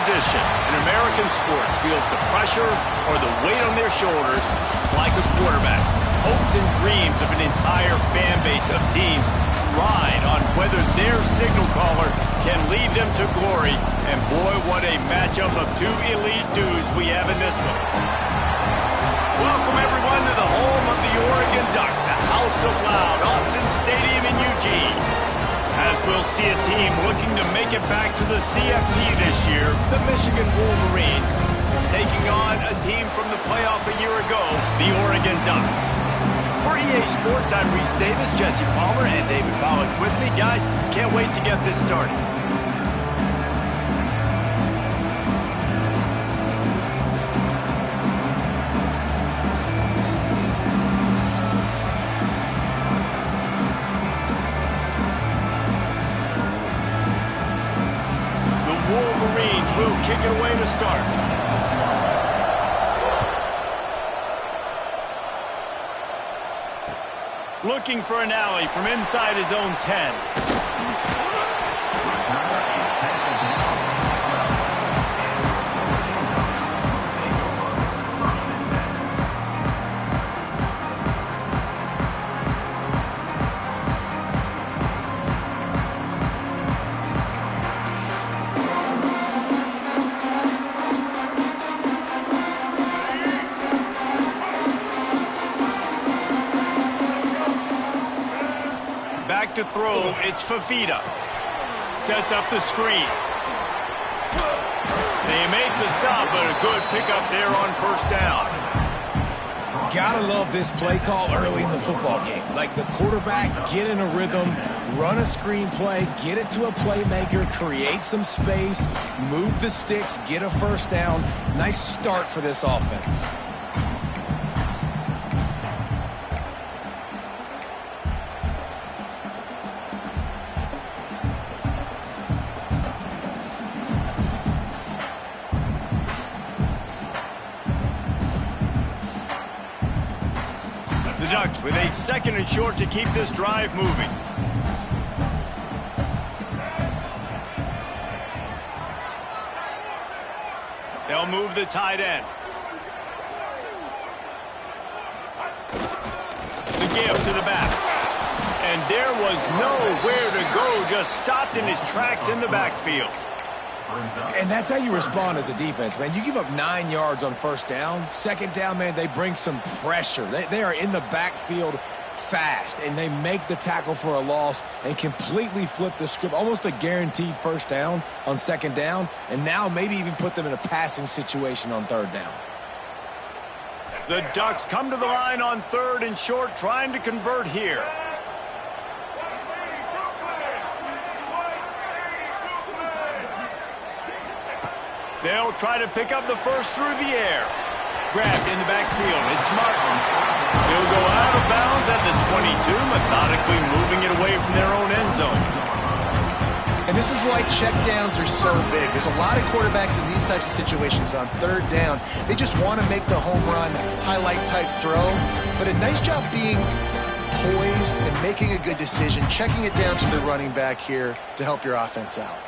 position in American sports feels the pressure or the weight on their shoulders like a quarterback. Hopes and dreams of an entire fan base of teams ride on whether their signal caller can lead them to glory. And boy, what a matchup of two elite dudes we have in this one. Welcome everyone to the home of the Oregon Ducks, the House of Loud, Autzen Stadium in Eugene. As we'll see a team looking to make it back to the CFP this year, the Michigan Wolverines, taking on a team from the playoff a year ago, the Oregon Ducks. For EA Sports, I'm Reese Davis, Jesse Palmer, and David Pollack with me. Guys, can't wait to get this started. Wolverines will kick it away to start. Looking for an alley from inside his own 10. Back to throw, it's Fafita. Sets up the screen. They make the stop, but a good pickup there on first down. Gotta love this play call early in the football game. Like the quarterback, get in a rhythm, run a screen play, get it to a playmaker, create some space, move the sticks, get a first down. Nice start for this offense. The Ducks with a second and short to keep this drive moving. They'll move the tight end. The give to the back. And there was nowhere to go, just stopped in his tracks in the backfield. And that's how you respond as a defense, man. You give up 9 yards on first down. Second down, man, they bring some pressure. They are in the backfield fast, and they make the tackle for a loss and completely flip the script. Almost a guaranteed first down on second down, and now maybe even put them in a passing situation on third down. The Ducks come to the line on third and short, trying to convert here. They'll try to pick up the first through the air. Grabbed in the backfield. It's Martin. He'll go out of bounds at the 22, methodically moving it away from their own end zone. And this is why checkdowns are so big. There's a lot of quarterbacks in these types of situations on third down. They just want to make the home run, highlight type throw. But a nice job being poised and making a good decision, checking it down to the running back here to help your offense out.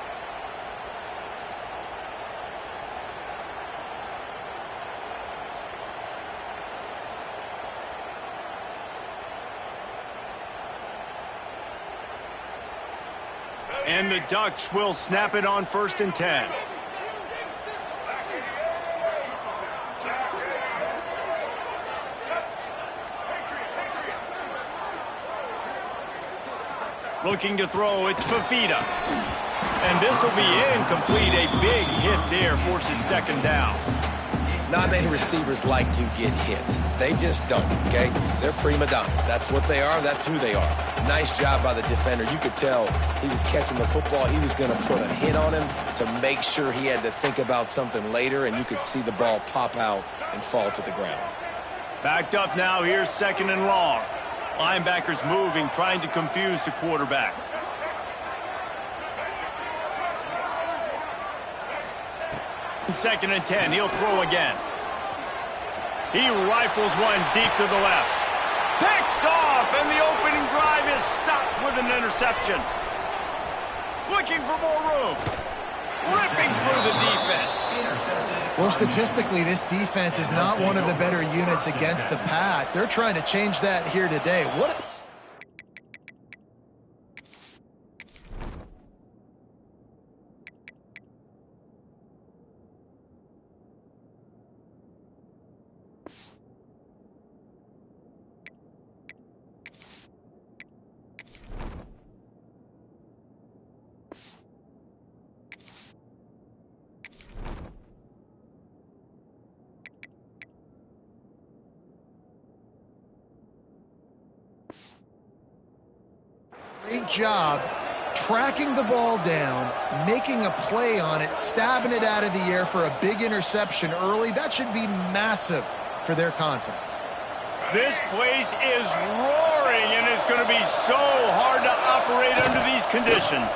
And the Ducks will snap it on first and 10. Looking to throw, it's Fafita. And this will be incomplete. A big hit there forces second down. Not many receivers like to get hit. They just don't, okay? They're prima donnas. That's what they are. That's who they are. Nice job by the defender. You could tell he was catching the football. He was going to put a hit on him to make sure he had to think about something later, and you could see the ball pop out and fall to the ground. Backed up now. Here's second and long. Linebackers moving, trying to confuse the quarterback. Second and 10. He'll throw again. He rifles one deep to the left. Picked off, and the opening drive is stopped with an interception. Looking for more room. ripping through the defense. Well, statistically, this defense is not one of the better units against the pass. They're trying to change that here today. Great job tracking the ball down, making a play on it, stabbing it out of the air for a big interception early. That should be massive for their confidence. This place is roaring, and it's going to be so hard to operate under these conditions.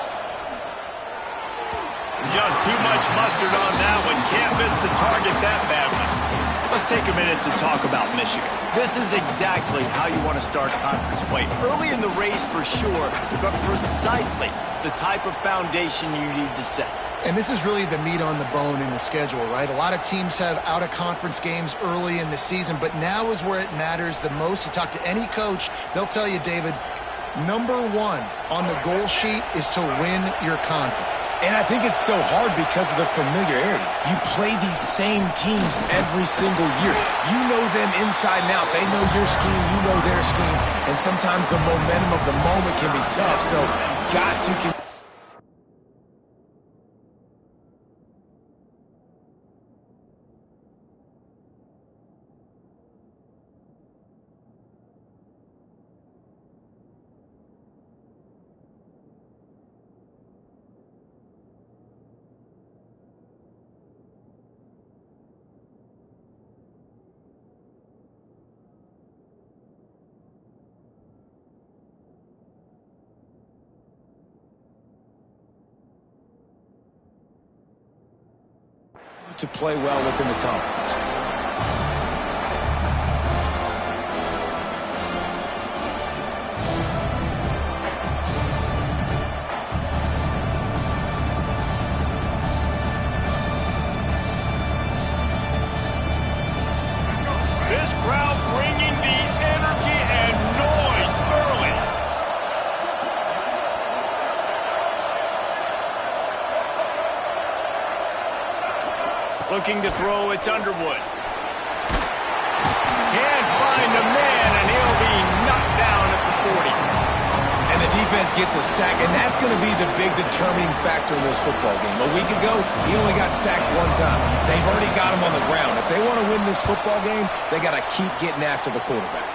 Just too much mustard on that one. Can't miss the target that badly. Let's take a minute to talk about Michigan. This is exactly how you want to start conference play. Early in the race for sure, but precisely the type of foundation you need to set. And this is really the meat on the bone in the schedule, right? A lot of teams have out-of-conference games early in the season, but now is where it matters the most. You talk to any coach, they'll tell you, David, number one on the goal sheet is to win your conference. And I think it's so hard because of the familiarity. You play these same teams every single year. You know them inside and out. They know your scheme, you know their scheme, and sometimes the momentum of the moment can be tough. So got to play well within the conference. This crowd bringing the energy and noise early. Looking to throw, it's Underwood. Can't find a man, and he'll be knocked down at the 40. And the defense gets a sack, and that's going to be the big determining factor in this football game. A week ago, he only got sacked one time. They've already got him on the ground. If they want to win this football game, they got to keep getting after the quarterback.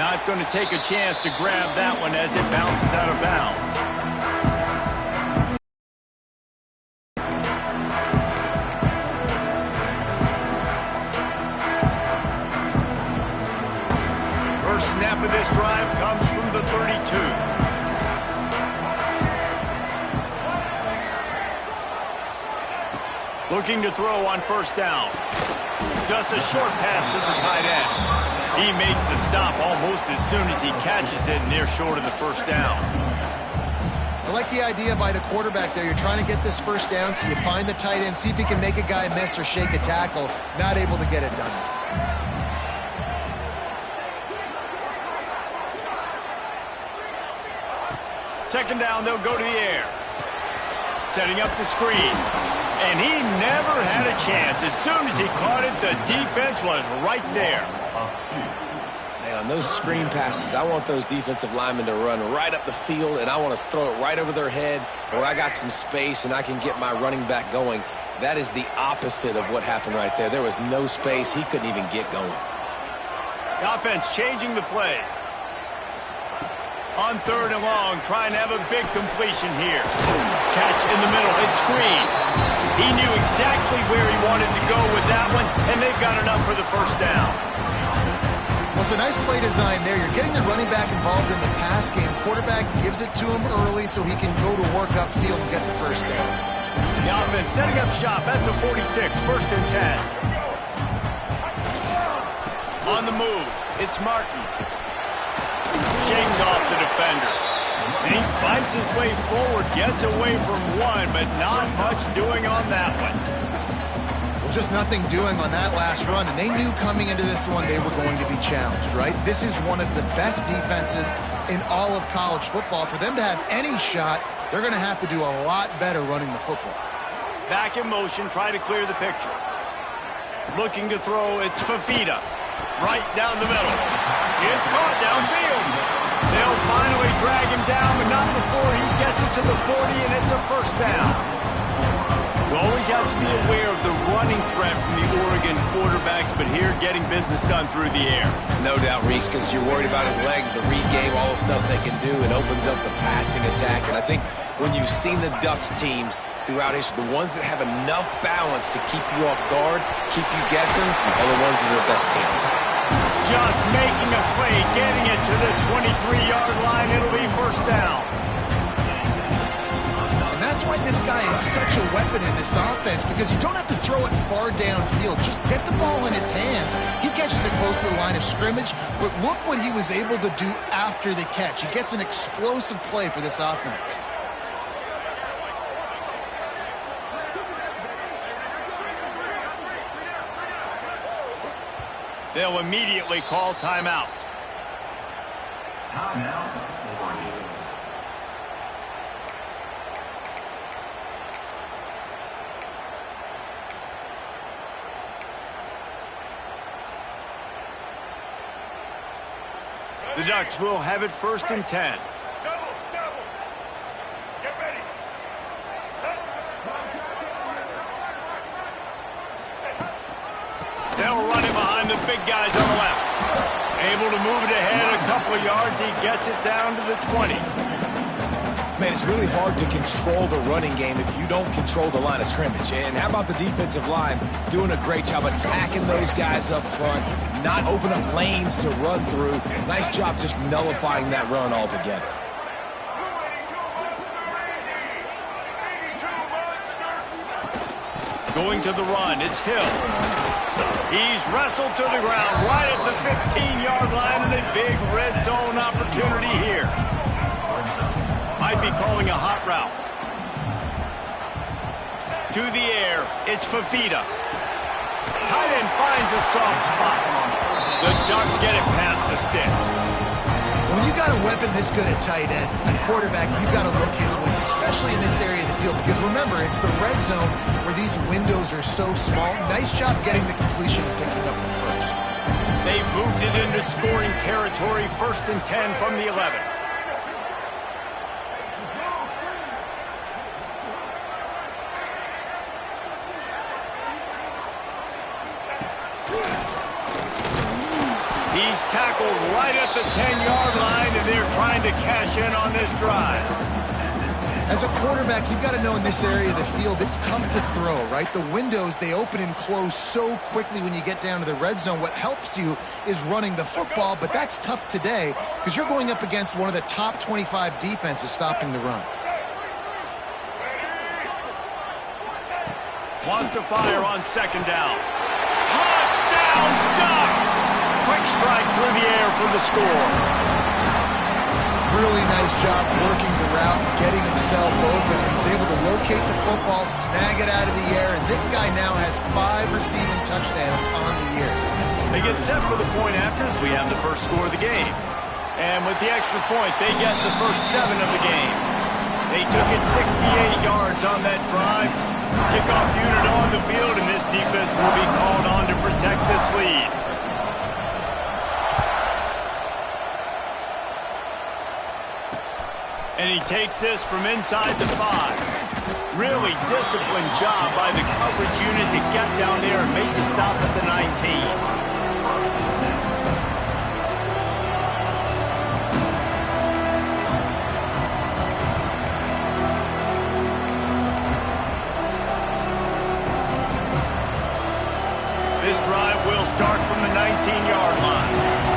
Not going to take a chance to grab that one as it bounces out of bounds. Snap of this drive comes from the 32. Looking to throw on first down. Just a short pass to the tight end. He makes the stop almost as soon as he catches it near short of the first down. I like the idea by the quarterback there. You're trying to get this first down, so you find the tight end, see if he can make a guy miss or shake a tackle. Not able to get it done. Second down, they'll go to the air. Setting up the screen. And he never had a chance. As soon as he caught it, the defense was right there. Man, on those screen passes, I want those defensive linemen to run right up the field, and I want to throw it right over their head where I got some space and I can get my running back going. That is the opposite of what happened right there. There was no space. He couldn't even get going. The offense changing the play. On third and long, trying to have a big completion here. Catch in the middle, it's screen. He knew exactly where he wanted to go with that one, and they've got enough for the first down. Well, it's a nice play design there. You're getting the running back involved in the pass game. Quarterback gives it to him early so he can go to work upfield and get the first down. The offense setting up shop at the 46, first and 10. On the move, it's Martin. Shakes off the defender. And he fights his way forward, gets away from one, but not much doing on that one. Well, just nothing doing on that last run, and they knew coming into this one they were going to be challenged, right? This is one of the best defenses in all of college football. For them to have any shot, they're going to have to do a lot better running the football. Back in motion, try to clear the picture. Looking to throw, it's Fifita. Right down the middle. It's caught downfield. They'll finally drag him down, but not before he gets it to the 40, and it's a first down. You always have to be aware of the running threat from the Oregon quarterbacks, but here getting business done through the air. No doubt, Reese, because you're worried about his legs, the read game, all the stuff they can do. It opens up the passing attack. And I think when you've seen the Ducks teams throughout history, the ones that have enough balance to keep you off guard, keep you guessing, are the ones that are the best teams. Just making a play, getting it to the 23-yard line. It'll be first down. That's why this guy is such a weapon in this offense, because you don't have to throw it far downfield. Just get the ball in his hands. He catches it close to the line of scrimmage, but look what he was able to do after the catch. He gets an explosive play for this offense. They'll immediately call timeout. Timeout for you. The Ducks will have it first and 10. Get ready. They'll run it behind the big guys on the left. Able to move it ahead a couple of yards. He gets it down to the 20. Man, it's really hard to control the running game if you don't control the line of scrimmage. And how about the defensive line doing a great job attacking those guys up front, not open up lanes to run through. Nice job just nullifying that run altogether. Going to the run, it's Hill. He's wrestled to the ground right at the 15-yard line, and a big red zone opportunity here. Might be calling a hot route. To the air, it's Fifita. Tight end finds a soft spot. The Ducks get it past the sticks. When you got a weapon this good at tight end, a quarterback, you've got to look his way, especially in this area of the field. Because remember, it's the red zone where these windows are so small. Nice job getting the completion and picking up the first. They moved it into scoring territory, first and 10 from the 11. He's tackled right at the 10-yard line, and they're trying to cash in on this drive. As a quarterback, you've got to know in this area of the field, it's tough to throw, right? The windows, they open and close so quickly when you get down to the red zone. What helps you is running the football, but that's tough today because you're going up against one of the top 25 defenses stopping the run. Wants to fire on second down. Touchdown, Ducks! Quick strike through the air for the score. Really nice job working the route, getting himself open. He was able to locate the football, snag it out of the air, and this guy now has 5 receiving touchdowns on the year. They get set for the point after as we have the first score of the game. And with the extra point, they get the first 7 of the game. They took it 68 yards on that drive. Kickoff unit on the field, and this defense will be called on to protect this lead. And he takes this from inside the 5. Really disciplined job by the coverage unit to get down there and make the stop at the 19. This drive will start from the 19-yard line.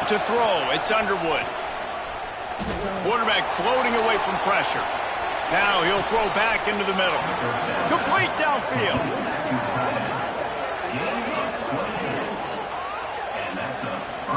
To throw, it's Underwood. Quarterback floating away from pressure. Now he'll throw back into the middle. Complete downfield.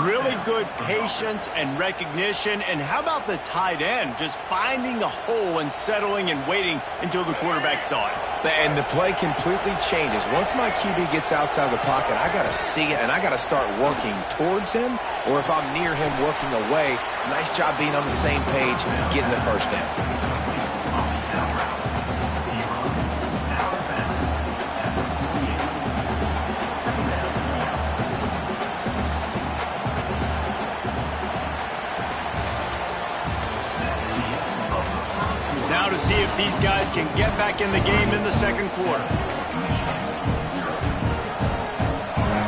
Really good patience and recognition. And how about the tight end? Just finding the hole and settling and waiting until the quarterback saw it. And the play completely changes. Once my QB gets outside the pocket, I got to see it, and I got to start working towards him, or if I'm near him, working away. Nice job being on the same page, getting the first down. Now to see if these guys can get back in the game in the second quarter.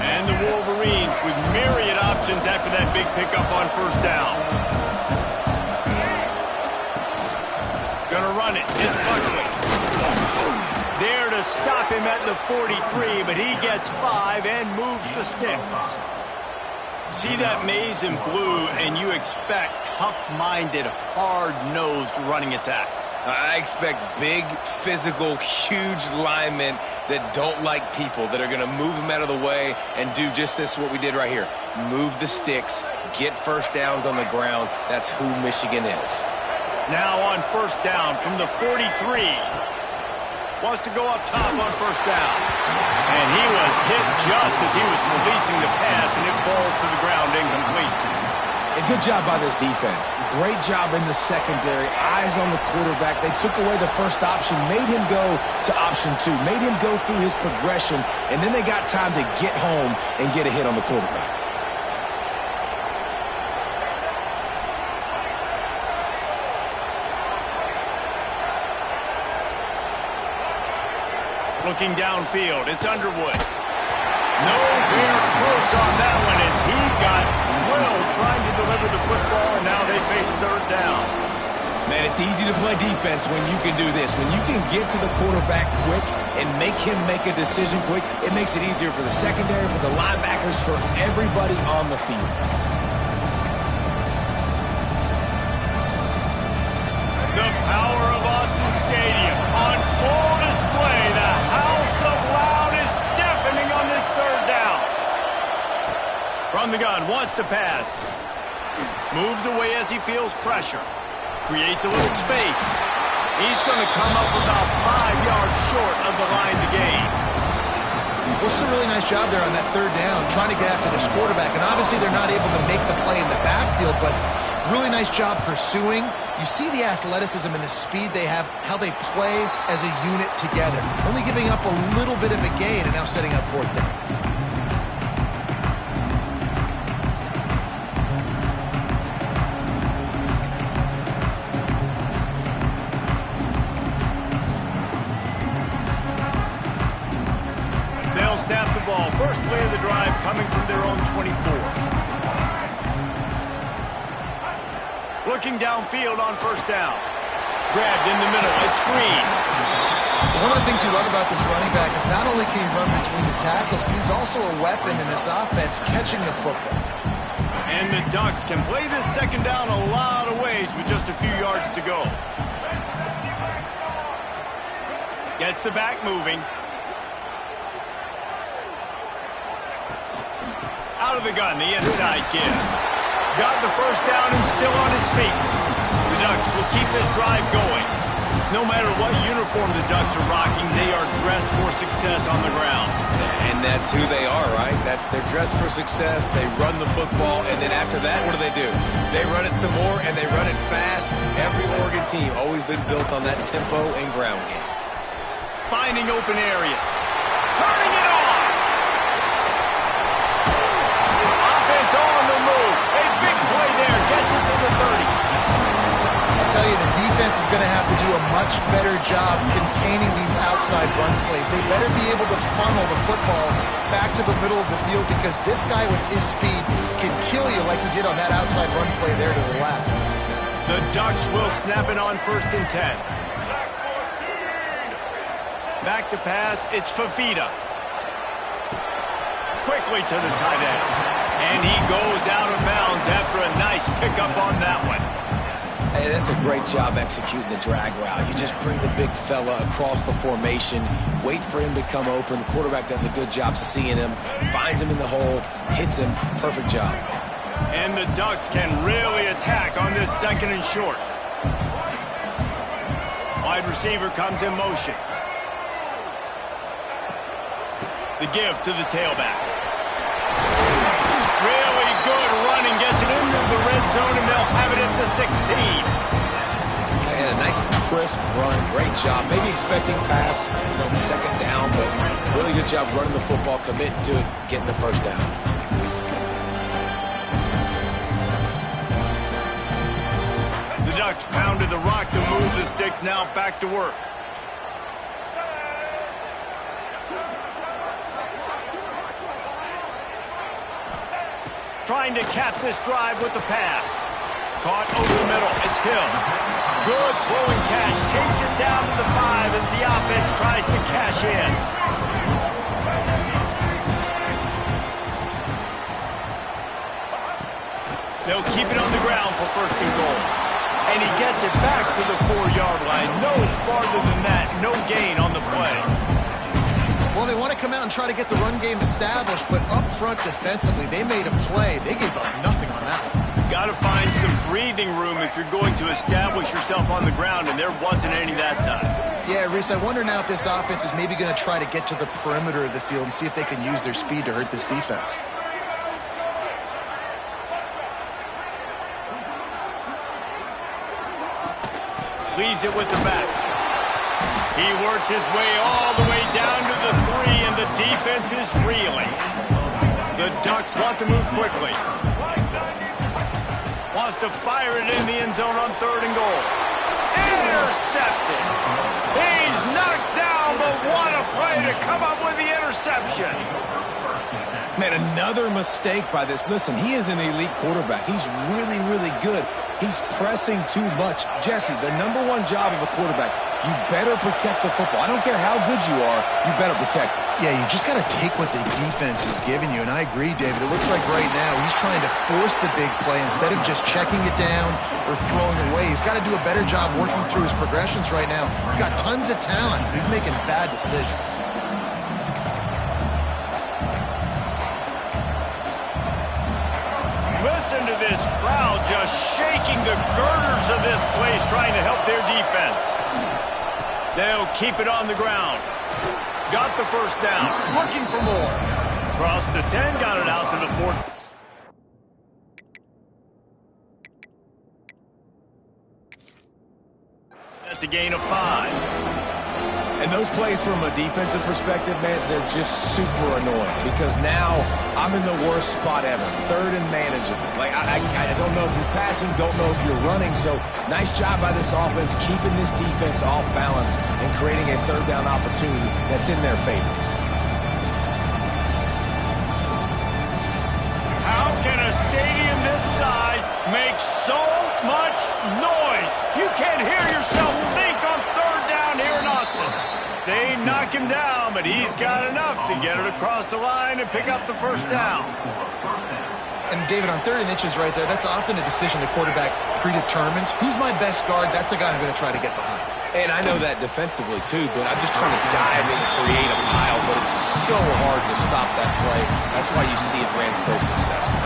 And the Wolverines with myriad options after that big pickup on first down. Gonna run it. It's Buckley. There to stop him at the 43, but he gets 5 and moves the sticks. See that maze in blue, and you expect tough-minded, hard-nosed running attacks. I expect big, physical, huge linemen that don't like people, that are going to move them out of the way and do just this, what we did right here. Move the sticks, get first downs on the ground. That's who Michigan is. Now on first down from the 43. Wants to go up top on first down. And he was hit just as he was releasing the pass, and it falls to the ground incomplete. A good job by this defense. Great job in the secondary. Eyes on the quarterback. They took away the first option, made him go to option 2, made him go through his progression, and then they got time to get home and get a hit on the quarterback. Looking downfield, it's Underwood. Nowhere close on that one as he got drilled trying to deliver the football, and now they face third down. Man, it's easy to play defense when you can do this. When you can get to the quarterback quick and make him make a decision quick, it makes it easier for the secondary, for the linebackers, for everybody on the field. The power of Autzen Stadium on full display. The house of loud is deafening on this third down. From the gun, wants to pass. Moves away as he feels pressure. Creates a little space. He's going to come up about 5 yards short of the line to gain. Well, it's a really nice job there on that third down, trying to get after this quarterback. And obviously they're not able to make the play in the backfield, but really nice job pursuing. You see the athleticism and the speed they have, how they play as a unit together. Only giving up a little bit of a gain and now setting up fourth down. They'll snap the ball. First play of the drive coming from their own 24. Looking downfield on first down. Grabbed in the middle. It's Green. One of the things you love about this running back is not only can he run between the tackles, but he's also a weapon in this offense, catching the football. And the Ducks can play this second down a lot of ways with just a few yards to go. Gets the back moving. Out of the gun, the inside give. Got the first down and still on his feet. The Ducks will keep this drive going. No matter what uniform the Ducks are rocking, they are dressed for success on the ground. And that's who they are, right? They're dressed for success. They run the football, and then after that, what do? They run it some more, and they run it fast. Every Oregon team always been built on that tempo and ground game. Finding open areas. Turning it on! Offense on the move. A big play there. Gets it to the 30. I'll tell you, the defense is going to have to do a much better job containing these outside run plays. They better be able to funnel the football back to the middle of the field because this guy with his speed can kill you like he did on that outside run play there to the left. The Ducks will snap it on 1st and 10. Back to pass. It's Fafita. Quickly to the tight end. And he goes out of bounds after a nice pickup on that one. Hey, that's a great job executing the drag route. You just bring the big fella across the formation, wait for him to come open. The quarterback does a good job seeing him, finds him in the hole, hits him. Perfect job. And the Ducks can really attack on this 2nd and short. Wide receiver comes in motion. The give to the tailback. Really good running, gets it into the red zone, and they'll have it at the 16. And a nice crisp run, great job. Maybe expecting pass, 2nd down, but really good job running the football, committing to it, getting the 1st down. The Ducks pounded the rock to move the sticks, now back to work. Trying to cap this drive with the pass. Caught over the middle. It's Hill. Good throwing catch. Takes it down to the 5 as the offense tries to cash in. They'll keep it on the ground for 1st and goal. And he gets it back to the 4-yard line. No farther than that. No gain on the play. Well, they want to come out and try to get the run game established, but up front defensively, they made a play. They gave up nothing on that one. Got to find some breathing room if you're going to establish yourself on the ground, and there wasn't any that time. Yeah, Reese, I wonder now if this offense is maybe going to try to get to the perimeter of the field and see if they can use their speed to hurt this defense. Leaves it with the back. He works his way all the way down to the 3, and the defense is reeling. The Ducks want to move quickly. Wants to fire it in the end zone on 3rd and goal. Intercepted. He's knocked down, but what a play to come up with the interception. Man, another mistake by this. Listen, he is an elite quarterback. He's really, really good. He's pressing too much. Jesse, the #1 job of a quarterback, you better protect the football. I don't care how good you are, you better protect it. Yeah, you just got to take what the defense is giving you, and I agree, David. It looks like right now he's trying to force the big play instead of just checking it down or throwing away. He's got to do a better job working through his progressions right now. He's got tons of talent, but he's making bad decisions. Listen to this crowd just shaking the girders of this place, trying to help their defense. They'll keep it on the ground. Got the 1st down. Looking for more. Crossed the 10, got it out to the 4. That's a gain of 5. And those plays from a defensive perspective, man, they're just super annoying because now I'm in the worst spot ever. 3rd and manageable. Like, I don't know if you're passing, don't know if you're running. So nice job by this offense keeping this defense off balance and creating a 3rd down opportunity that's in their favor. How can a stadium this size make so much noise? You can't hear yourself think on 3rd down here in Austin. They knock him down, but he's got enough to get it across the line and pick up the 1st down. And David, on 3rd and inches right there, that's often a decision the quarterback predetermines. Who's my best guard? That's the guy I'm going to try to get behind. And I know that defensively, too, but I'm just trying to dive and create a pile, but it's so hard to stop that play. That's why you see it ran so successful.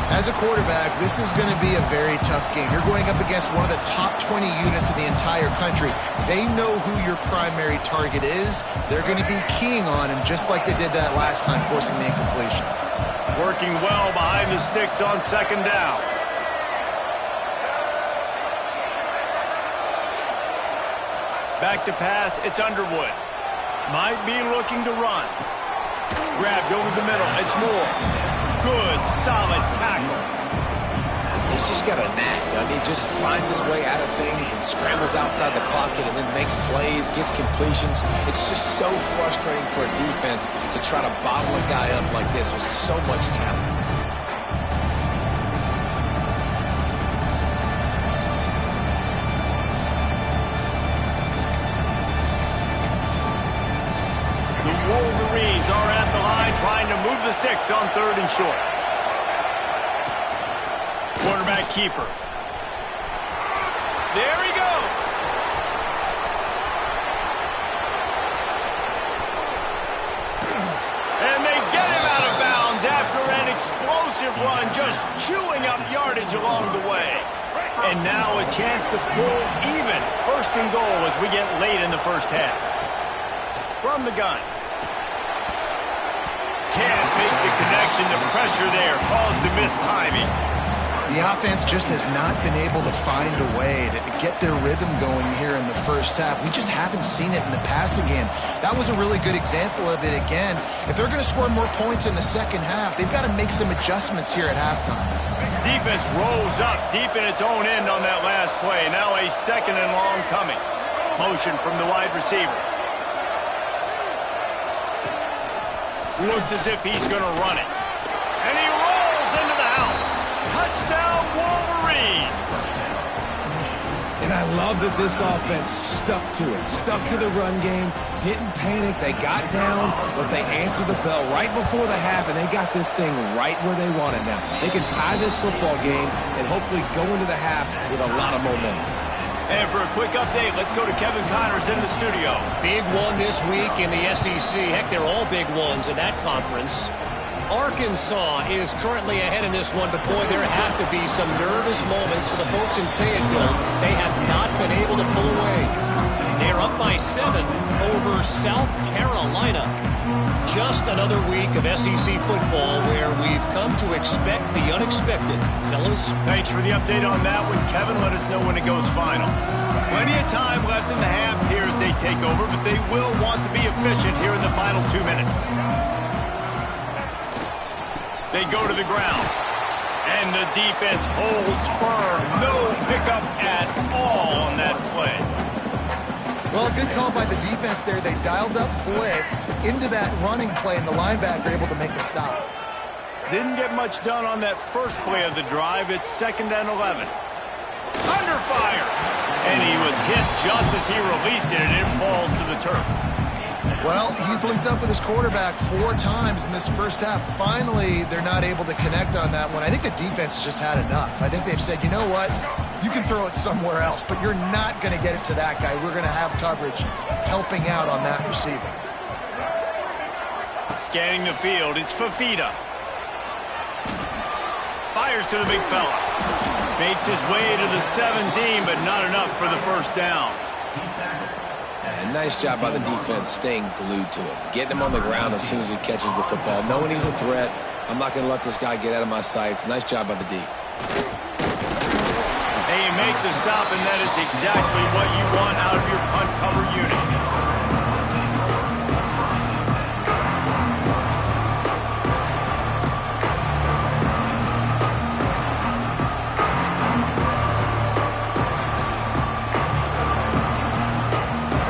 As a quarterback, this is going to be a very tough game. You're going up against one of the top 20 units in the entire country. They know who your primary target is. They're going to be keying on him just like they did that last time, forcing the incompletion. Working well behind the sticks on 2nd down. Back to pass, it's Underwood. Might be looking to run. Grabbed over the middle, it's Moore. Good, solid tackle. He's just got a knack, doesn't he? Just finds his way out of things and scrambles outside the pocket and then makes plays, gets completions. It's just so frustrating for a defense to try to bottle a guy up like this with so much talent. Wolverines are at the line trying to move the sticks on 3rd and short. Quarterback keeper. There he goes. And they get him out of bounds after an explosive run, just chewing up yardage along the way. And now a chance to pull even. First and goal as we get late in the first half. From the gun. Can't make the connection. The pressure there caused the missed timing. The offense just has not been able to find a way to get their rhythm going here in the first half. We just haven't seen it in the passing game. That was a really good example of it again. If they're going to score more points in the second half, they've got to make some adjustments here at halftime. Defense rolls up deep in its own end on that last play. Now a second and long coming. Motion from the wide receiver. Looks as if he's going to run it. And he rolls into the house. Touchdown, Wolverines! And I love that this offense stuck to it. Stuck to the run game. Didn't panic. They got down, but they answered the bell right before the half, and they got this thing right where they want it now. They can tie this football game and hopefully go into the half with a lot of momentum. And for a quick update, let's go to Kevin Connors in the studio. Big one this week in the SEC. Heck, they're all big ones in that conference. Arkansas is currently ahead in this one, but boy, there have to be some nervous moments for the folks in Fayetteville. They have not been able to pull away. They're up by 7 over South Carolina. Just another week of SEC football where we've come to expect the unexpected. Fellas? Thanks for the update on that one, Kevin. Let us know when it goes final. Plenty of time left in the half here as they take over, but they will want to be efficient here in the final 2 minutes. They go to the ground. And the defense holds firm. No pickup at all on that play. Well, good call by the defense there. They dialed up blitz into that running play, and the linebacker able to make the stop. Didn't get much done on that first play of the drive. It's 2nd and 11. Under fire. And he was hit just as he released it, and it falls to the turf. Well, he's linked up with his quarterback 4 times in this first half. Finally, they're not able to connect on that one. I think the defense has just had enough. I think they've said, you know what? You can throw it somewhere else, but you're not going to get it to that guy. We're going to have coverage helping out on that receiver. Scanning the field, it's Fafita. Fires to the big fella. Makes his way to the 17, but not enough for the first down. And nice job by the defense staying glued to him. Getting him on the ground as soon as he catches the football. Knowing he's a threat, I'm not going to let this guy get out of my sights. Nice job by the D. They make the stop, and that is exactly what you want out of your punt cover unit.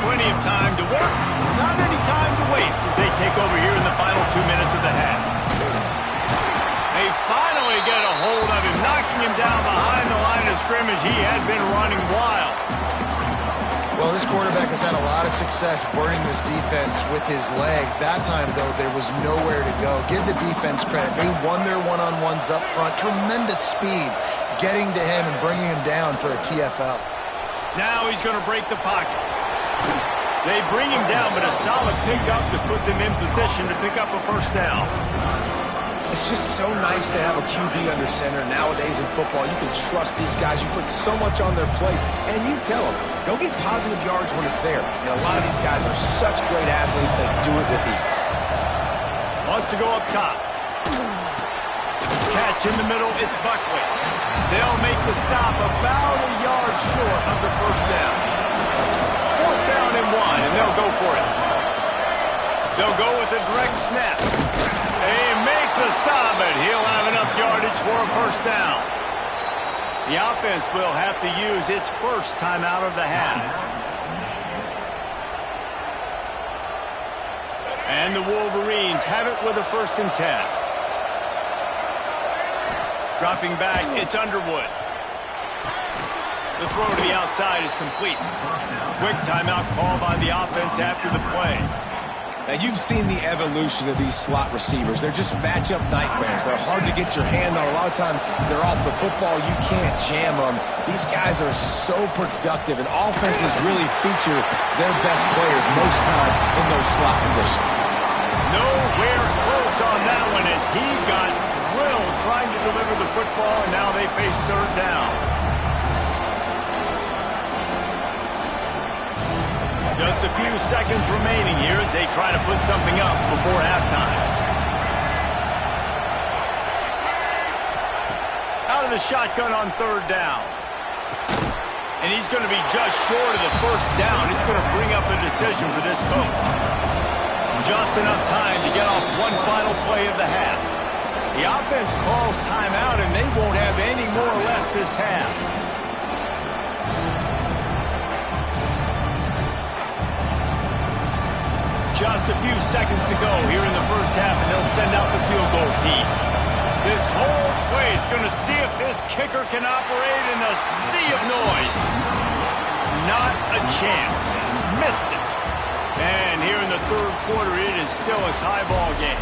Plenty of time to work, not any time to waste as they take over here in the final 2 minutes of the half. They finally get a hold of him, knocking him down behind the line of scrimmage. He had been running wild. Well, this quarterback has had a lot of success burning this defense with his legs. That time, though, there was nowhere to go. Give the defense credit. They won their one-on-ones up front. Tremendous speed getting to him and bringing him down for a TFL. Now he's going to break the pocket. They bring him down, but a solid pickup to put them in position to pick up a first down. It's just so nice to have a QB under center. Nowadays in football, you can trust these guys. You put so much on their plate, and you tell them, go get positive yards when it's there. And a lot of these guys are such great athletes, they do it with ease. Wants to go up top. Catch in the middle, it's Buckley. They'll make the stop about a yard short of the first down. 4th down and 1, and they'll go for it. They'll go with a direct snap. They make the stop, but he'll have enough yardage for a first down. The offense will have to use its first timeout of the half. And the Wolverines have it with a 1st and 10. Dropping back, it's Underwood. The throw to the outside is complete. Quick timeout call by the offense after the play. Now, you've seen the evolution of these slot receivers. They're just matchup nightmares. They're hard to get your hand on. A lot of times, they're off the football. You can't jam them. These guys are so productive, and offenses really feature their best players most time in those slot positions. Nowhere close on that one as he got drilled trying to deliver the football, and now they face third down. Just a few seconds remaining here as they try to put something up before halftime. Out of the shotgun on third down. And he's going to be just short of the first down. It's going to bring up a decision for this coach. Just enough time to get off one final play of the half. The offense calls timeout, and they won't have any more left this half. Just a few seconds to go here in the first half, and they'll send out the field goal team. This whole play is going to see if this kicker can operate in a sea of noise. Not a chance. Missed it. And here in the third quarter, it is still a tie ball game.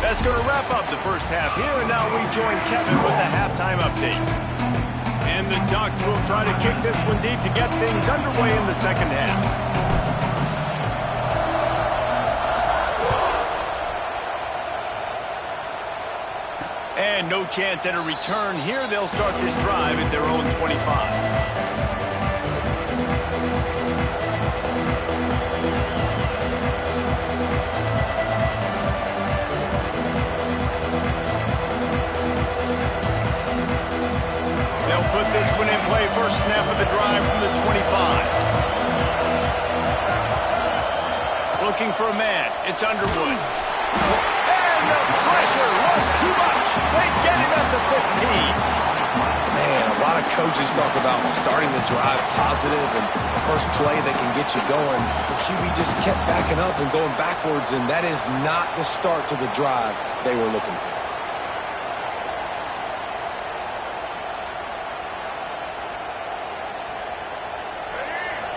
That's going to wrap up the first half here, and now we join Kevin with the halftime update. And the Ducks will try to kick this one deep to get things underway in the second half. And no chance at a return here. They'll start this drive at their own 25. They'll put this one in play. First snap of the drive from the 25. Looking for a man. It's Underwood. And the pressure was too much. They get him at the 15. Man, a lot of coaches talk about starting the drive positive and the first play that can get you going. The QB just kept backing up and going backwards, and that is not the start to the drive they were looking for.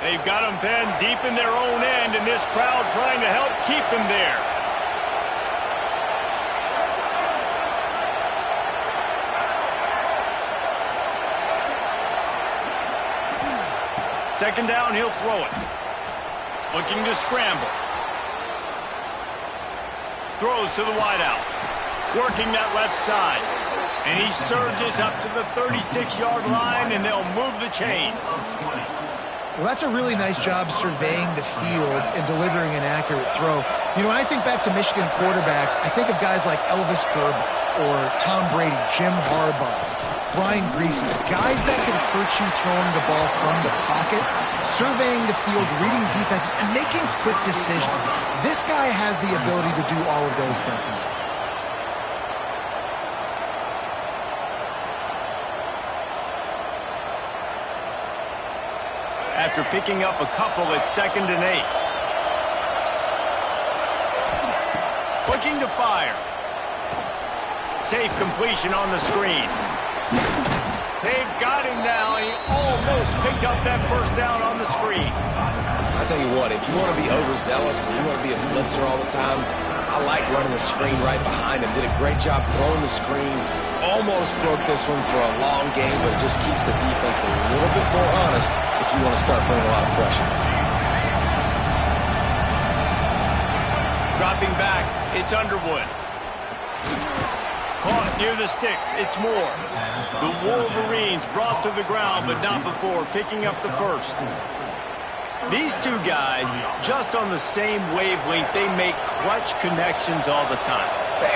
They've got him then deep in their own end, and this crowd trying to help keep them there. Second down, he'll throw it. Looking to scramble. Throws to the wideout. Working that left side. And he surges up to the 36-yard line, and they'll move the chain. Well, that's a really nice job surveying the field and delivering an accurate throw. You know, when I think back to Michigan quarterbacks, I think of guys like Elvis Grbac or Tom Brady, Jim Harbaugh, Brian Griese, guys that could hurt you throwing the ball from the pocket, surveying the field, reading defenses, and making quick decisions. This guy has the ability to do all of those things. After picking up a couple at 2nd and 8. Looking to fire. Safe completion on the screen. They've got him now. He almost picked up that first down on the screen. I tell you what, if you want to be overzealous and you want to be a blitzer all the time, I like running the screen right behind him. Did a great job throwing the screen. Almost broke this one for a long game, but it just keeps the defense a little bit more honest if you want to start putting a lot of pressure. Dropping back, it's Underwood. Caught near the sticks, it's Moore. The Wolverines brought to the ground, but not before picking up the first. These two guys, just on the same wavelength, they make clutch connections all the time.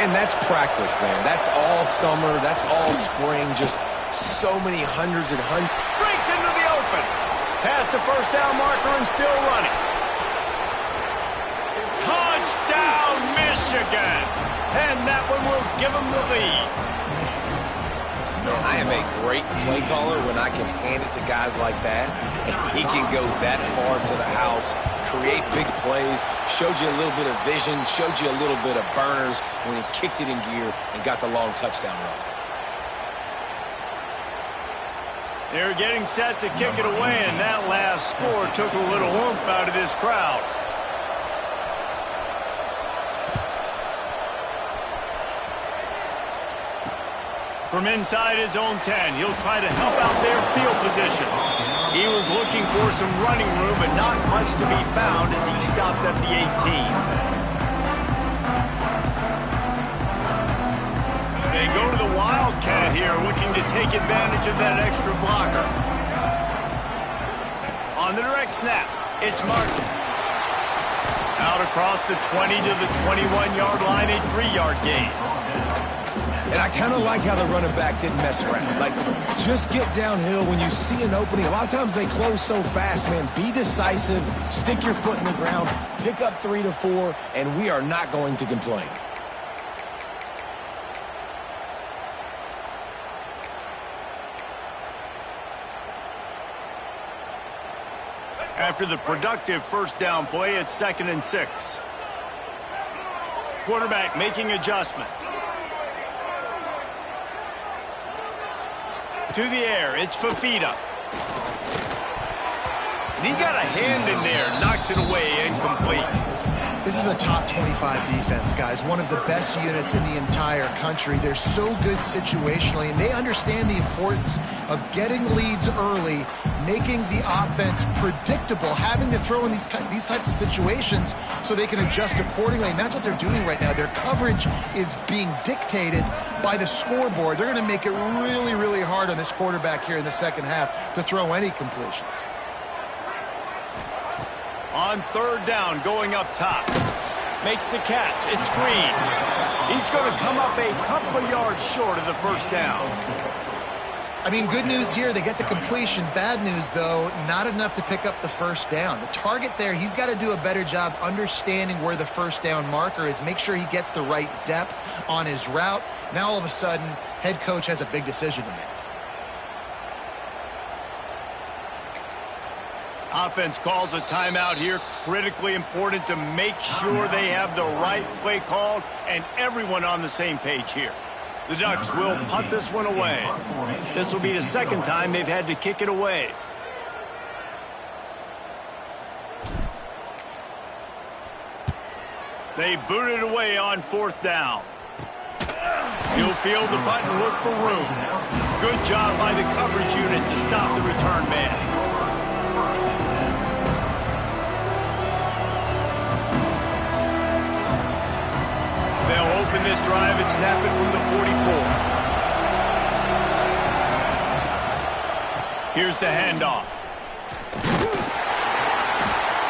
And that's practice, man. That's all summer. That's all spring. Just so many hundreds and hundreds. Breaks into the open. Past the first down marker and still running. Touchdown, Michigan. And that one will give them the lead. Man, I am a great play caller when I can hand it to guys like that. And he can go that far to the house, create big plays, showed you a little bit of vision, showed you a little bit of burners when he kicked it in gear and got the long touchdown run. They're getting set to kick it away, and that last score took a little oomph out of this crowd. From inside his own 10, he'll try to help out their field position. He was looking for some running room, but not much to be found as he stopped at the 18. They go to the Wildcat here, looking to take advantage of that extra blocker. On the direct snap, it's Martin. Out across the 20 to the 21-yard line, a 3-yard gain. And I kind of like how the running back didn't mess around. Like, just get downhill when you see an opening. A lot of times they close so fast, man. Be decisive, stick your foot in the ground, pick up 3 to 4, and we are not going to complain. After the productive first down play, it's 2nd and 6. Quarterback making adjustments. To the air, it's Fafita. And he got a hand in there, knocks it away, incomplete. This is a top 25 defense, guys. One of the best units in the entire country. They're so good situationally, and they understand the importance of getting leads early, making the offense predictable, having to throw in these types of situations so they can adjust accordingly. And that's what they're doing right now. Their coverage is being dictated by the scoreboard. They're going to make it really, really hard on this quarterback here in the second half to throw any completions. On 3rd down, going up top. Makes the catch. It's Green. He's going to come up a couple of yards short of the first down. I mean, good news here, they get the completion. Bad news, though, not enough to pick up the first down. The target there, he's got to do a better job understanding where the first down marker is, make sure he gets the right depth on his route. Now, all of a sudden, head coach has a big decision to make. Offense calls a timeout here. Critically important to make sure they have the right play called and everyone on the same page here. The Ducks will punt this one away. This will be the second time they've had to kick it away. They boot it away on 4th down. He'll field the punt and look for room. Good job by the coverage unit to stop the return man. They'll open this drive and snap it from the 44. Here's the handoff.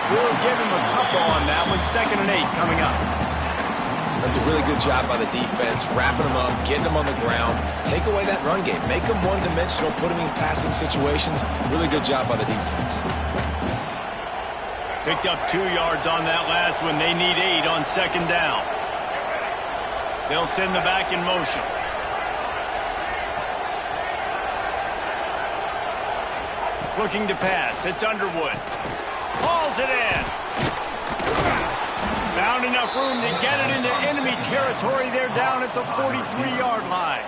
We'll give him a couple on that one. 2nd and 8 coming up. That's a really good job by the defense, wrapping them up, getting them on the ground. Take away that run game. Make them one-dimensional, put them in passing situations. Really good job by the defense. Picked up 2 yards on that last one. They need 8 on 2nd down. They'll send the back in motion. Looking to pass. It's Underwood. Hauls it in. Found enough room to get it into enemy territory. They're down at the 43-yard line.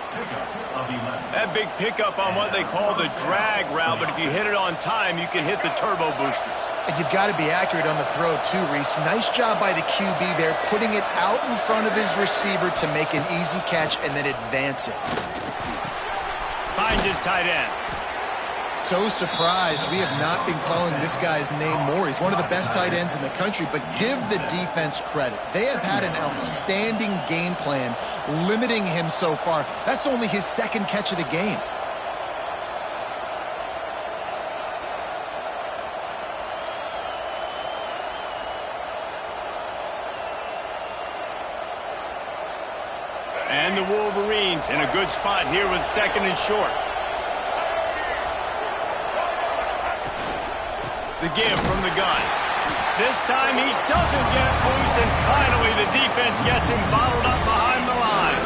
That big pickup on what they call the drag route, but if you hit it on time, you can hit the turbo boosters. And you've got to be accurate on the throw, too, Reese. Nice job by the QB there, putting it out in front of his receiver to make an easy catch and then advance it. Finds his tight end. So surprised we have not been calling this guy's name more. He's one of the best tight ends in the country, but give the defense credit. They have had an outstanding game plan limiting him so far. That's only his 2nd catch of the game. And the Wolverines in a good spot here with 2nd and short. The give from the gun. This time he doesn't get loose, and finally the defense gets him bottled up behind the line.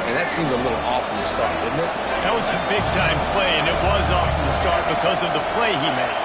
And that seemed a little off from the start, didn't it? That was a big-time play, and it was off from the start because of the play he made.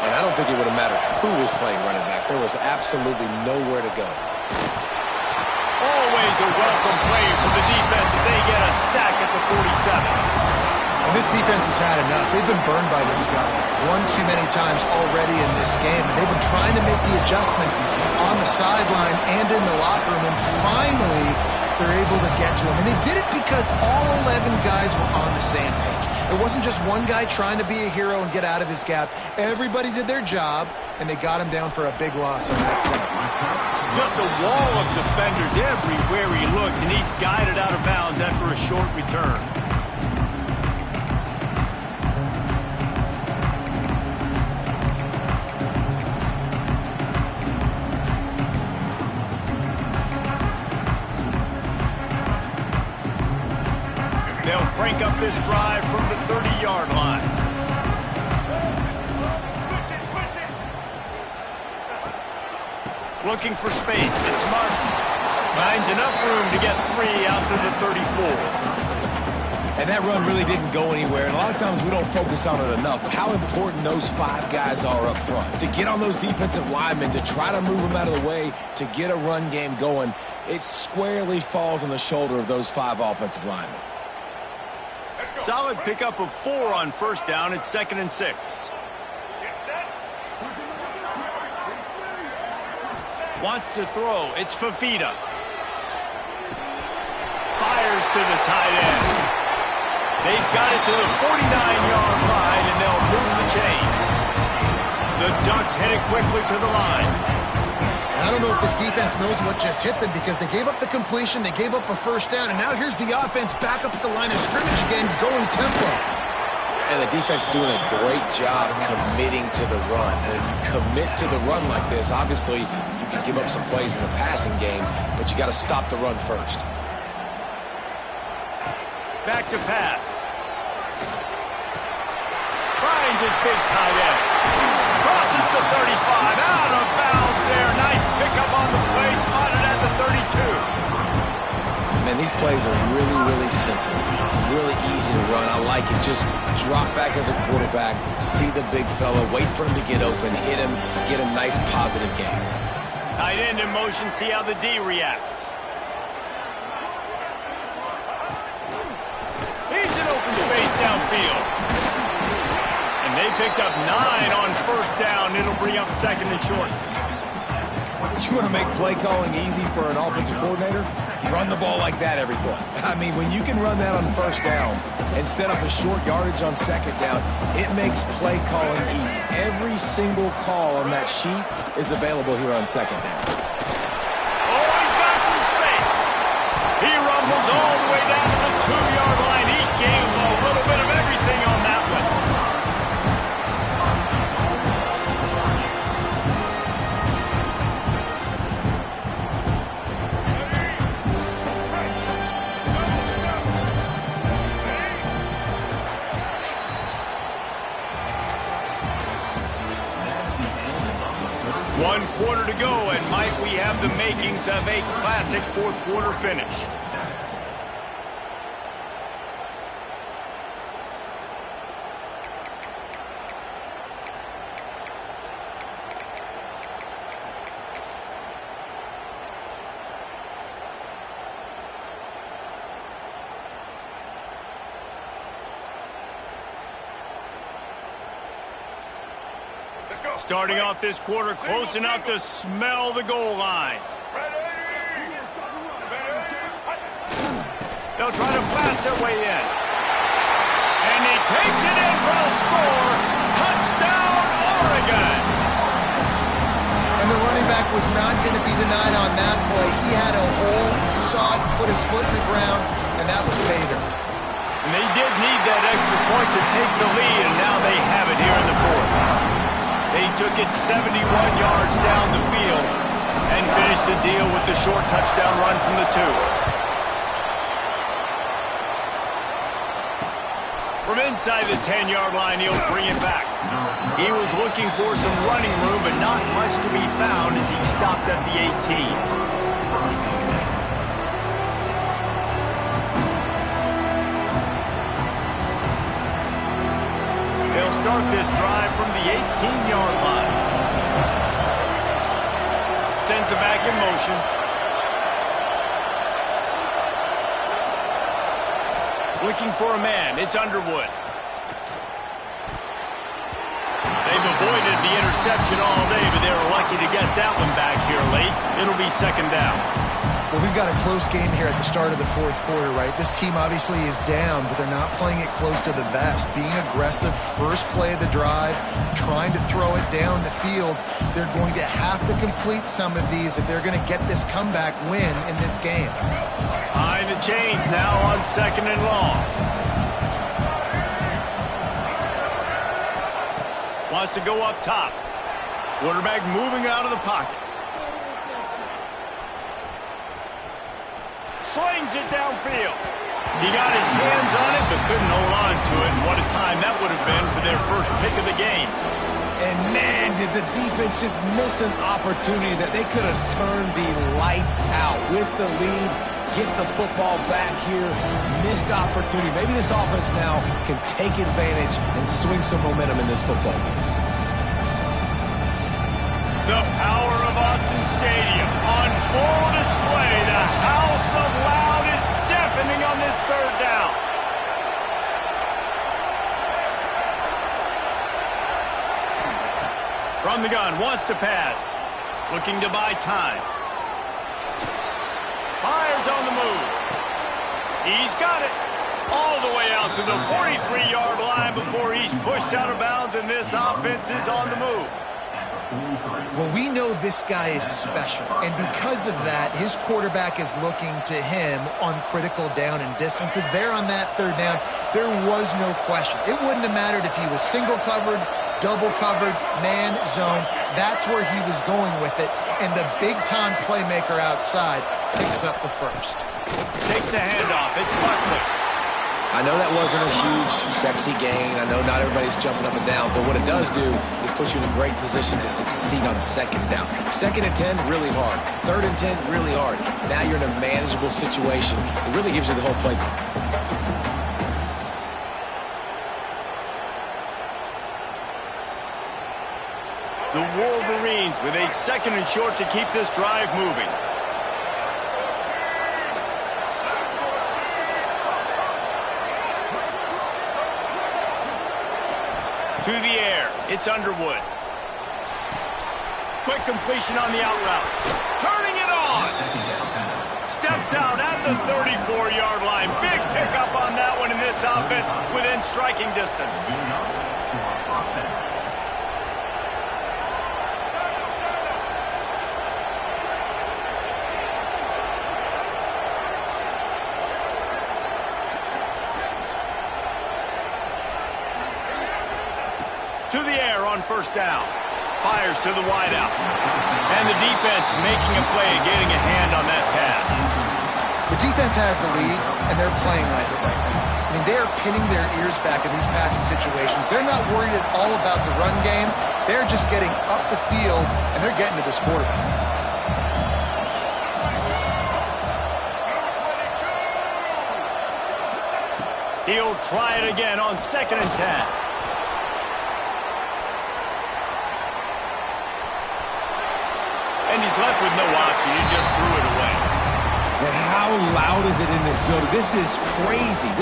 And I don't think it would have mattered who was playing running back. There was absolutely nowhere to go. Always a welcome play for the defense as they get a sack at the 47. And this defense has had enough. They've been burned by this guy one too many times already in this game. And they've been trying to make the adjustments on the sideline and in the locker room. And finally, they're able to get to him. And they did it because all 11 guys were on the same page. It wasn't just one guy trying to be a hero and get out of his gap. Everybody did their job, and they got him down for a big loss on that set. Just a wall of defenders everywhere he looked, and he's guided out of bounds after a short return. They'll crank up this drive from the 30-yard line. Looking for space. It's Martin. Finds enough room to get 3 out to the 34. And that run really didn't go anywhere. And a lot of times we don't focus on it enough. But how important those 5 guys are up front. To get on those defensive linemen, to try to move them out of the way, to get a run game going, it squarely falls on the shoulder of those 5 offensive linemen. Solid pickup of 4 on first down. It's 2nd and 6. Wants to throw. It's Fafita. Fires to the tight end. They've got it to the 49-yard line, and they'll move the chains. The Ducks headed quickly to the line. I don't know if this defense knows what just hit them because they gave up the completion, they gave up a first down, and now here's the offense back up at the line of scrimmage again, going tempo. And the defense doing a great job committing to the run. When you commit to the run like this, obviously you can give up some plays in the passing game, but you got to stop the run first. Back to pass. Finds his big tight end. Crosses the 35. Out of bounds there. Nice pickup on the play. Spotted at the 32. Man, these plays are really, really simple. Really easy to run. I like it. Just drop back as a quarterback. See the big fella. Wait for him to get open. Hit him. Get a nice positive game. Tight end in motion. See how the D reacts. He's in open space downfield. And they picked up 9 on first down. It'll bring up 2nd and short. You want to make play calling easy for an offensive coordinator? Run the ball like that every play. I mean, when you can run that on first down and set up a short yardage on second down, it makes play calling easy. Every single call on that sheet is available here on second down. Oh, he's got some space. He rumbles all the way down to the 2-yard line. He gained a little bit of everything on that one. One quarter to go, and might we have the makings of a classic fourth-quarter finish. Starting off this quarter close enough to smell the goal line. They'll try to pass their way in. And he takes it in for a score. Touchdown, Oregon. And the running back was not going to be denied on that play. He had a hole, saw it, put his foot in the ground, and that was pay dirt. And they did need that extra point to take the lead, and now they have it here in the fourth. They took it 71 yards down the field and finished the deal with the short touchdown run from the 2. From inside the 10-yard line, he'll bring it back. He was looking for some running room, but not much to be found as he stopped at the 18. They'll start this drive from the 18-yard line. Sends it back in motion. Looking for a man. It's Underwood. They've avoided the interception all day, but they were lucky to get that one back here late. It'll be 2nd down. Well, we've got a close game here at the start of the fourth quarter, right? This team obviously is down, but they're not playing it close to the vest. Being aggressive, first play of the drive, trying to throw it down the field. They're going to have to complete some of these if they're going to get this comeback win in this game. Behind the chains now on 2nd and long. Wants to go up top. Quarterback moving out of the pocket. Slings it downfield. He got his hands on it, but couldn't hold on to it. And what a time that would have been for their first pick of the game. And man, did the defense just miss an opportunity that they could have turned the lights out with the lead. Get the football back here. Missed opportunity. Maybe this offense now can take advantage and swing some momentum in this football game. The power of Autzen Stadium on full display. The house of loud is deafening on this 3rd down. From the gun, wants to pass. Looking to buy time. Fires on the move. He's got it. All the way out to the 43-yard line before he's pushed out of bounds, and this offense is on the move. Well, we know this guy is special, and because of that, his quarterback is looking to him on critical down and distances. There on that 3rd down, there was no question. It wouldn't have mattered if he was single covered, double covered, man, zone. That's where he was going with it, and the big-time playmaker outside picks up the first. Takes the handoff. It's Buckley. I know that wasn't a huge, sexy gain. I know not everybody's jumping up and down, but what it does do is put you in a great position to succeed on 2nd down. 2nd and 10, really hard. 3rd and 10, really hard. Now you're in a manageable situation. It really gives you the whole playbook. The Wolverines with a 2nd and short to keep this drive moving. To the air, it's Underwood. Quick completion on the out route. Turning it on. Steps out at the 34-yard line. Big pickup on that one in this offense within striking distance. To the air on 1st down. Fires to the wideout. And the defense making a play, getting a hand on that pass. The defense has the lead, and they're playing like it right now. I mean, they are pinning their ears back in these passing situations. They're not worried at all about the run game. They're just getting up the field, and they're getting to this quarterback. He'll try it again on 2nd and 10. And he's left with no option. He just threw it away. And how loud is it in this building? This is crazy.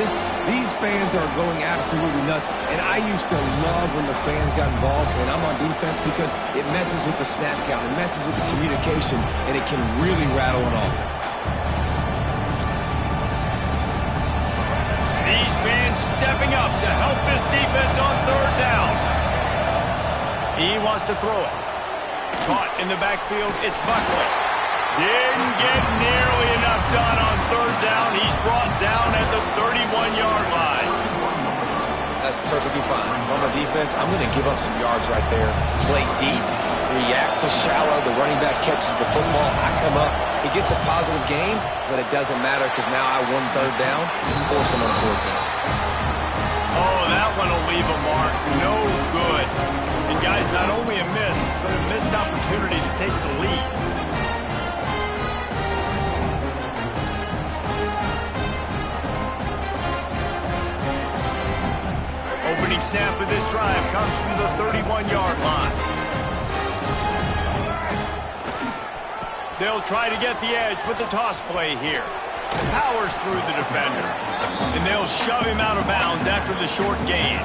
These fans are going absolutely nuts. And I used to love when the fans got involved, and I'm on defense because it messes with the snap count. It messes with the communication, and it can really rattle an offense. These fans stepping up to help this defense on 3rd down. He wants to throw it. Caught in the backfield, it's Buckley. Didn't get nearly enough done on 3rd down. He's brought down at the 31-yard line. That's perfectly fine. On the defense, I'm going to give up some yards right there. Play deep, react to shallow. The running back catches the football. I come up. He gets a positive gain, but it doesn't matter because now I won 3rd down and forced him on 4th down. Oh, that one will leave a mark. No good. And guys, not only a miss, but a missed opportunity to take the lead. Opening snap of this drive comes from the 31-yard line. They'll try to get the edge with the toss play here. Powers through the defender. And they'll shove him out of bounds after the short gain.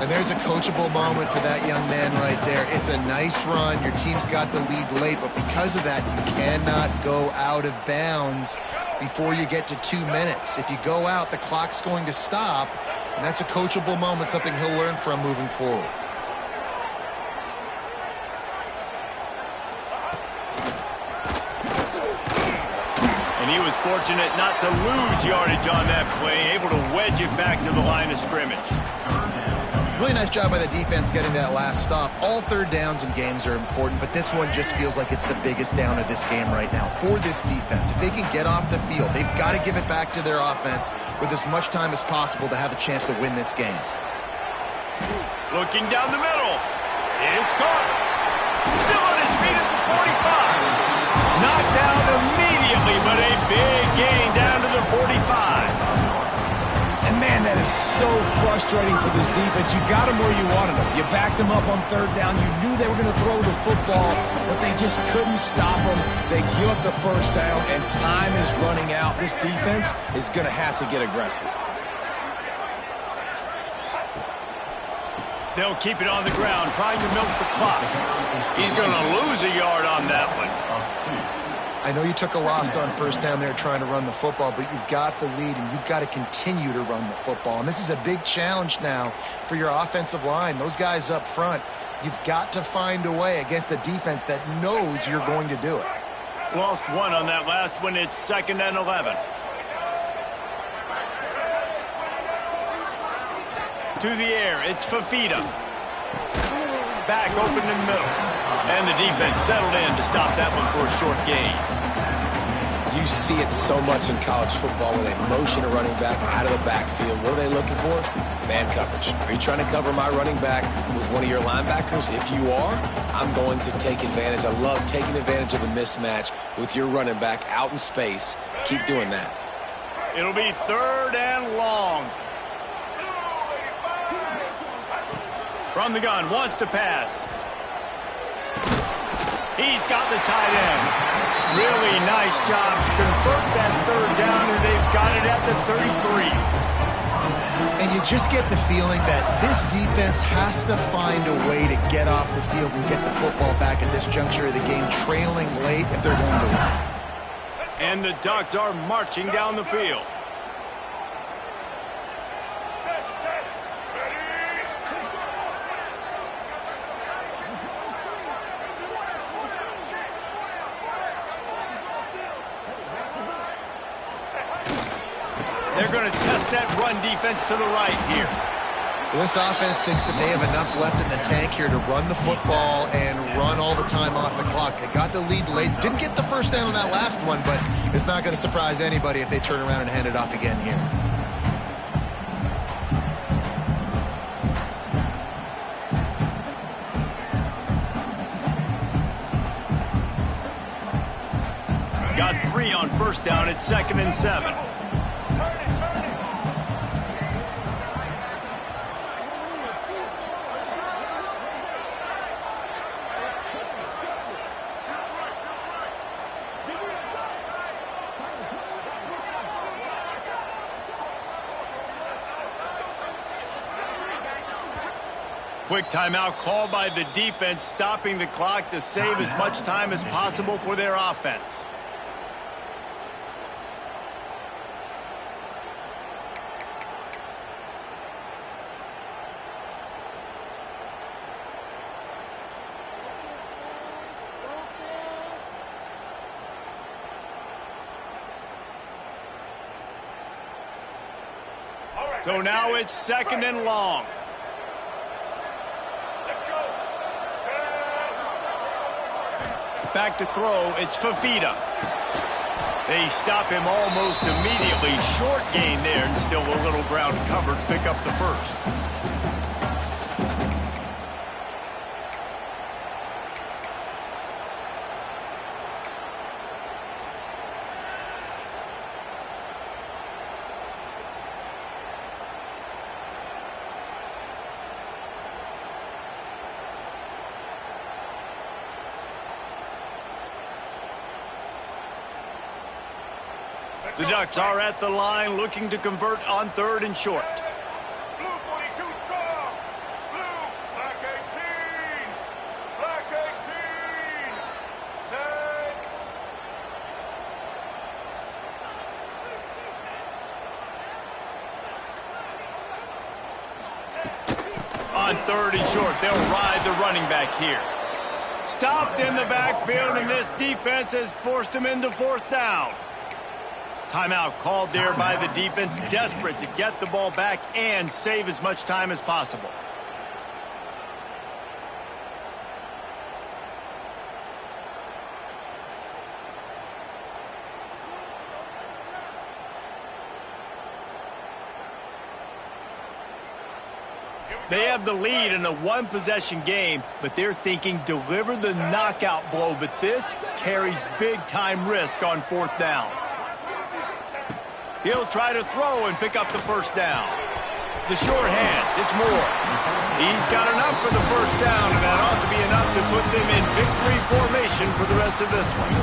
And there's a coachable moment for that young man right there. It's a nice run. Your team's got the lead late, but because of that, you cannot go out of bounds before you get to 2 minutes. If you go out, the clock's going to stop, and that's a coachable moment, something he'll learn from moving forward. And he was fortunate not to lose yardage on that play, able to wedge it back to the line of scrimmage. Really nice job by the defense getting that last stop. All third downs in games are important, but this one just feels like it's the biggest down of this game right now for this defense. If they can get off the field, they've got to give it back to their offense with as much time as possible to have a chance to win this game. Looking down the middle. It's caught. Still on his feet at the 45. Knocked down immediately, but a big gain down to the 45. And man, that is so frustrating for this defense. You got them where you wanted them. You backed them up on third down. You knew they were going to throw the football, but they just couldn't stop them. They give up the first down, and time is running out. This defense is going to have to get aggressive. They'll keep it on the ground, trying to milk the clock. He's going to lose a yard on that one. I know you took a loss on first down there trying to run the football, but you've got the lead, and you've got to continue to run the football. And this is a big challenge now for your offensive line. Those guys up front, you've got to find a way against a defense that knows you're going to do it. Lost one on that last one. It's 2nd and 11. To the air, it's Fafita. Back open in the middle. And the defense settled in to stop that one for a short gain. You see it so much in college football where they motion a running back out of the backfield. What are they looking for? Man coverage. Are you trying to cover my running back with one of your linebackers? If you are, I'm going to take advantage. I love taking advantage of the mismatch with your running back out in space. Keep doing that. It'll be 3rd and long. From the gun, wants to pass. He's got the tight end. Really nice job to convert that third down, and they've got it at the 33. And you just get the feeling that this defense has to find a way to get off the field and get the football back at this juncture of the game, trailing late if they're going to win. And the Ducks are marching down the field. They're going to test that run defense to the right here. Well, this offense thinks that they have enough left in the tank here to run the football and run all the time off the clock. They got the lead late. Didn't get the first down on that last one, but it's not going to surprise anybody if they turn around and hand it off again here. Got 3 on first down at 2nd and 7. Quick timeout called by the defense, stopping the clock to save as much time as possible for their offense. So now it's 2nd and long. Back to throw, it's Fafita. They stop him almost immediately. Short gain there, and still a little ground covered. Pick up the first. The Ducks are at the line looking to convert on 3rd and short. Blue 42 strong. On 3rd and short, they'll ride the running back here. Stopped in the backfield, and this defense has forced him into 4th down. Timeout called there by the defense, desperate to get the ball back and save as much time as possible. They have the lead in a one-possession game, but they're thinking deliver the knockout blow, but this carries big-time risk on 4th down. He'll try to throw and pick up the 1st down. The short hands, it's Moore. He's got enough for the 1st down, and that ought to be enough to put them in victory formation for the rest of this one.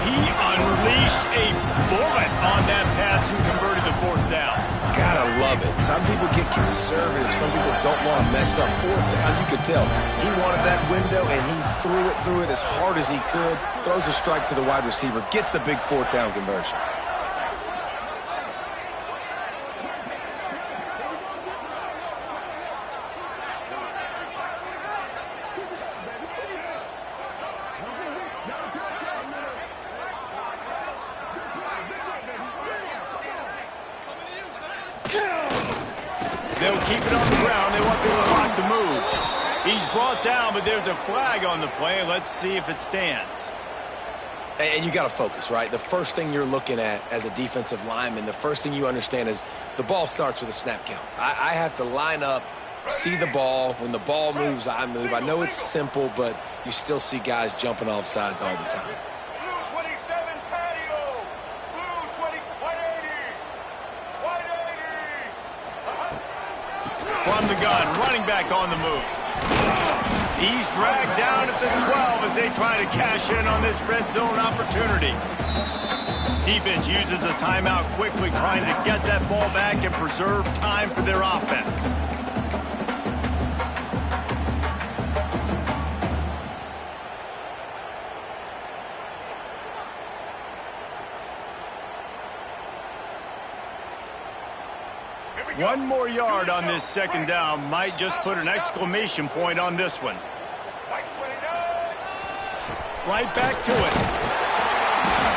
He unleashed a bullet on that pass and converted the 4th down. Gotta love it. Some people get conservative. Some people don't want to mess up 4th down. You could tell he wanted that window, and he threw it as hard as he could. Throws a strike to the wide receiver. Gets the big 4th down conversion. They'll keep it on the ground. They want this clock to move. He's brought down, but there's a flag on the play. Let's see if it stands. And you got to focus, right? The first thing you're looking at as a defensive lineman, the first thing you understand is the ball starts with a snap count. I have to line up, see the ball. When the ball moves, I move. I know it's simple, but you still see guys jumping off sides all the time. From the gun, running back on the move. He's dragged down at the 12 as they try to cash in on this red zone opportunity. Defense uses a timeout quickly, trying to get that ball back and preserve time for their offense. One more yard on this 2nd down might just put an exclamation point on this one. Right back to it.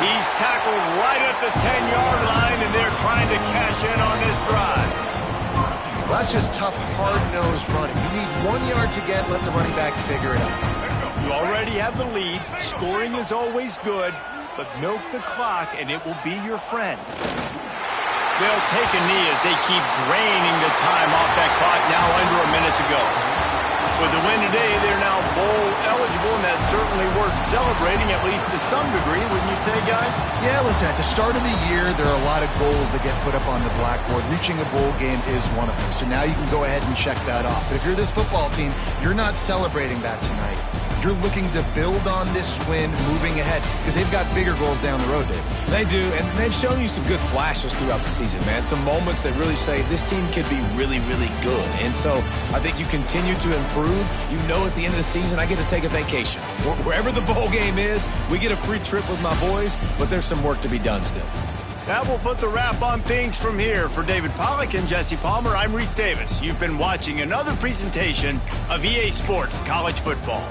He's tackled right at the 10-yard line, and they're trying to cash in on this drive. Well, that's just tough, hard-nosed running. You need 1 yard to get, let the running back figure it out. You already have the lead. Scoring is always good, but milk the clock, and it will be your friend. They'll take a knee as they keep draining the time off that clock, now under a minute to go. With the win today, they're now bowl eligible, and that's certainly worth celebrating, at least to some degree, wouldn't you say, guys? Yeah, listen, at the start of the year, there are a lot of goals that get put up on the blackboard. Reaching a bowl game is one of them, so now you can go ahead and check that off. But if you're this football team, you're not celebrating that tonight. You're looking to build on this win moving ahead because they've got bigger goals down the road, Dave. They do, and they've shown you some good flashes throughout the season, man. Some moments that really say this team could be really, really good. And so I think you continue to improve. You know at the end of the season, I get to take a vacation. Wherever the bowl game is, we get a free trip with my boys, but there's some work to be done still. That will put the wrap on things from here. For David Pollack and Jesse Palmer, I'm Reese Davis. You've been watching another presentation of EA Sports College Football.